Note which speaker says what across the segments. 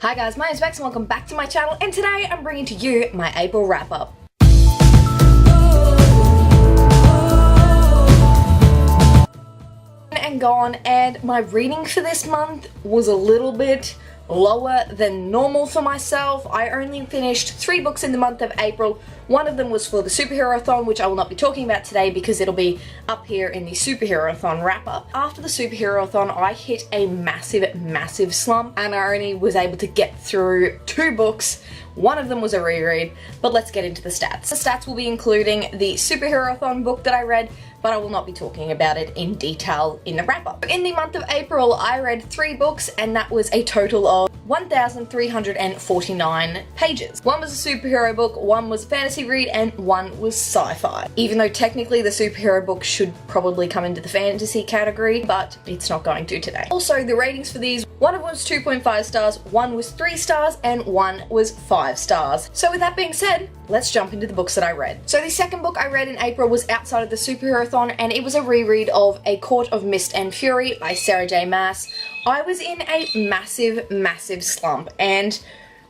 Speaker 1: Hi guys, my name is Bex and welcome back to my channel, and today I'm bringing to you my April wrap-up. And gone, and my reading for this month was a little bit lower than normal for myself. I only finished 3 books in the month of April. One of them was for the superhero-thon, which I will not be talking about today because it'll be up here in the superhero-thon wrap-up. After the superhero-thon, I hit a massive slump, and I only was able to get through 2 books. One of them was a reread, but let's get into the stats. The stats will be including the superhero-thon book that I read, but I will not be talking about it in detail in the wrap-up. In the month of April, I read 3 books, and that was a total of 1,349 pages. One was a superhero book, one was a fantasy read, and one was sci-fi. Even though technically the superhero book should probably come into the fantasy category, but it's not going to today. Also, the ratings for these, one of them was 2.5 stars, one was 3 stars, and one was 5 stars. So with that being said, let's jump into the books that I read. So the second book I read in April was outside of the superhero-thon, and it was a reread of A Court of Mist and Fury by Sarah J Maas. I was in a massive slump, and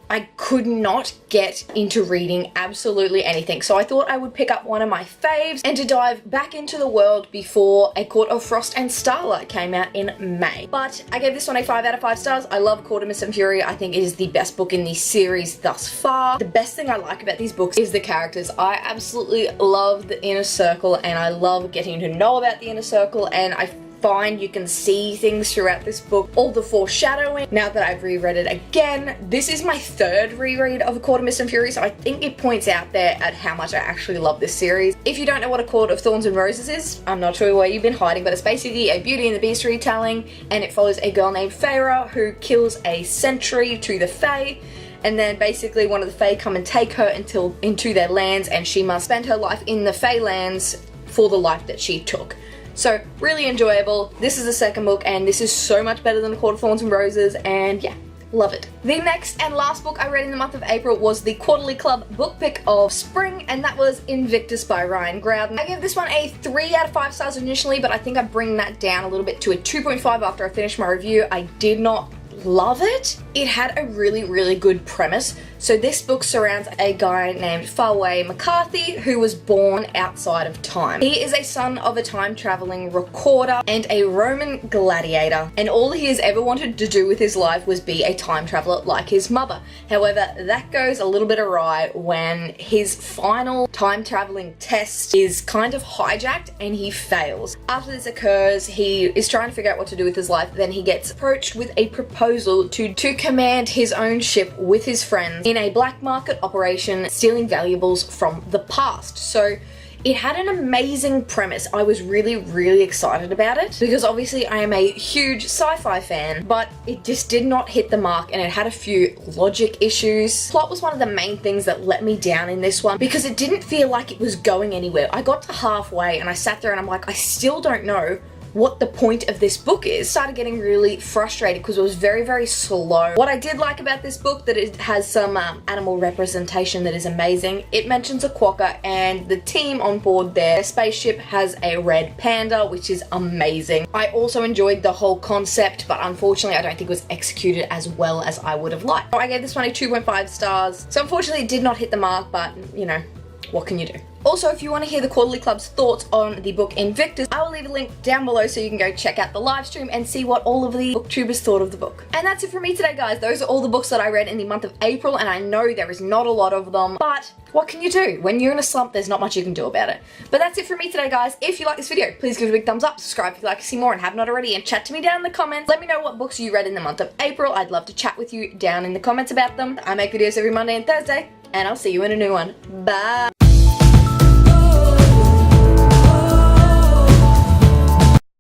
Speaker 1: I could not get into reading absolutely anything. So I thought I would pick up one of my faves and to dive back into the world before A Court of Frost and Starlight came out in May. But I gave this one a 5 out of 5 stars. I love Court of Mist and Fury. I think it is the best book in the series thus far. The best thing I like about these books is the characters. I absolutely love the Inner Circle, and I love getting to know about the Inner Circle, and I find you can see things throughout this book. All the foreshadowing, now that I've reread it again. This is my 3rd reread of A Court of Mist and Fury, so I think it points out there at how much I actually love this series. If you don't know what A Court of Thorns and Roses is, I'm not sure where you've been hiding, but it's basically a Beauty and the Beast retelling, and it follows a girl named Feyre who kills a sentry to the Fae. And then basically one of the Fae come and take her into their lands, and she must spend her life in the Fae lands for the life that she took. So, really enjoyable. This is the second book, and this is so much better than A Court of Thorns and Roses, and yeah, love it. The next and last book I read in the month of April was the Quarterly Club book pick of spring, and that was Invictus by Ryan Groudon. I gave this one a 3 out of 5 stars initially, but I think I bring that down a little bit to a 2.5 after I finished my review. I did not love it. It had a really good premise. So this book surrounds a guy named Farway McCarthy who was born outside of time. He is a son of a time-traveling recorder and a Roman gladiator, and all he has ever wanted to do with his life was be a time traveler like his mother. However, that goes a little bit awry when his final time-traveling test is kind of hijacked and he fails. After this occurs, he is trying to figure out what to do with his life. Then he gets approached with a proposal to command his own ship with his friends in a black market operation, stealing valuables from the past. So it had an amazing premise. I was really excited about it because obviously I am a huge sci-fi fan, but it just did not hit the mark, and it had a few logic issues. Plot was one of the main things that let me down in this one because it didn't feel like it was going anywhere. I got to halfway and I sat there and I'm like, I still don't know what the point of this book is. Started getting really frustrated because it was very slow. What I did like about this book, that it has some animal representation that is amazing. It mentions a quokka, and the team on board their spaceship has a red panda, which is amazing. I also enjoyed the whole concept, but unfortunately I don't think it was executed as well as I would have liked. I gave this one a 2.5 stars. So unfortunately it did not hit the mark, but you know, what can you do? Also, if you want to hear the Quarterly Club's thoughts on the book Invictus, I will leave a link down below so you can go check out the live stream and see what all of the booktubers thought of the book. And that's it from me today, guys. Those are all the books that I read in the month of April, and I know there is not a lot of them, but what can you do? When you're in a slump, there's not much you can do about it. But that's it from me today, guys. If you like this video, please give it a big thumbs up, subscribe if you'd like to see more and have not already, and chat to me down in the comments. Let me know what books you read in the month of April. I'd love to chat with you down in the comments about them. I make videos every Monday and Thursday, and I'll see you in a new one. Bye!